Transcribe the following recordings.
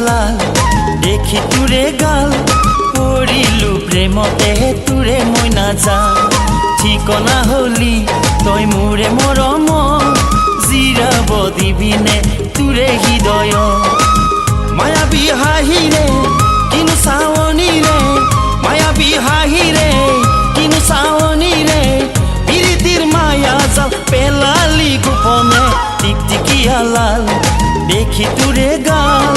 লাল দেখি তোৰে গাল পৰিলো প্ৰেমতে তোৰে মই নাজা ঠিকনা হলি তই মোৰে মৰম জিৰাব দিবিনে তোৰে হৃদয় মায়াবী হাঁহিৰে কিনো চাৱনীৰে মায়াবী হাঁহিৰে কিনো চাৱনীৰে প্ৰীতিৰ মায়া জাল পেলালি গোপনে টিকটিকিয়া লাল দেখি তোৰে গাল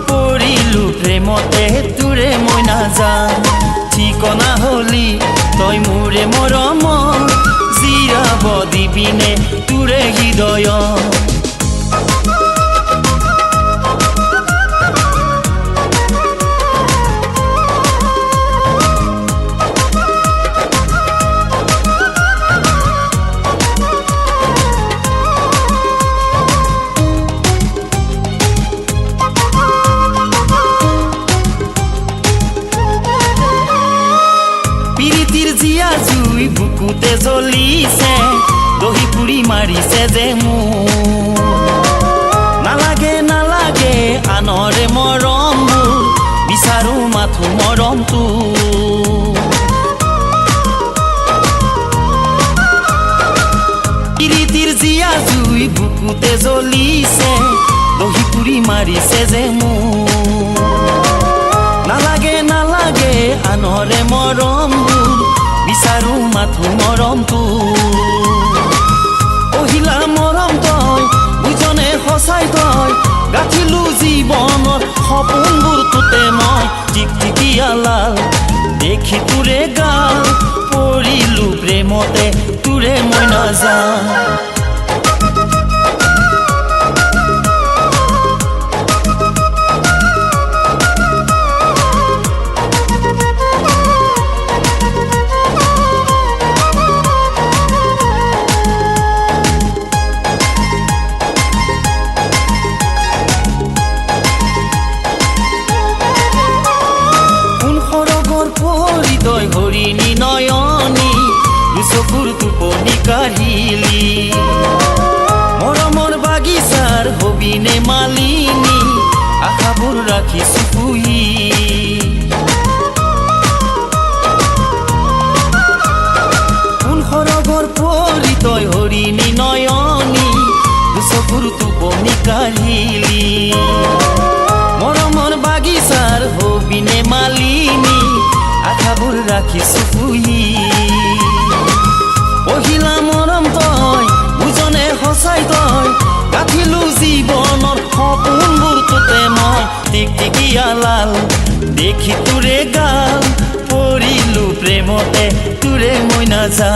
পৰিলো প্ৰেমতে তোৰে মই নাজা ঠিকনা হলি তই মোৰে মৰম জিৰাব দিবিনে তোৰে হৃদয় জিয়া জুই বুকুতে জ্বলিছে দহি পুৰি মাৰিছে যে মোৰ নালাগে নালাগে আনৰে মৰম বিচাৰো মাথো মৰমটো প্ৰীতিৰ জিয়া জুই বুকুতে জ্বলিছে দহি পুৰি মাৰিছে যে মোৰ নালাগে নালাগে আনৰে মৰম বিচাৰো মাথো মৰমটো কহিলা মৰম তই বুজনে সঁচাই তই গাঁঠিলো জীৱনৰ সপোনবোৰ তোতে মই টিকটিকিয়া লাল দেখি তোৰে গাল পৰিলো প্ৰেমতে তোৰে মই নাজা তই হৰিণী নয়নী চকুৰ টোপনি কাঢ়িলি মৰমৰ বাগিচাৰ হবিনে মালিনী আশাবোৰ ৰাখিছো পুহি কোন সৰগৰ পৰি তই হৰিণী নয়নী চকুৰ টোপনি কাঢ়িলি মৰমৰ বাগিচাৰ হবিনে মালিনী আশাবোৰ ৰাখিছো পুহি পহিলা মৰম তই বুজনে সঁচাই তই গাঁঠিলো জীৱনৰ সপোনবোৰ তোতে মই টিকটিকিয়া লাল দেখি তোৰে গাল পৰিলো প্ৰেমতে তোৰে মই নাজা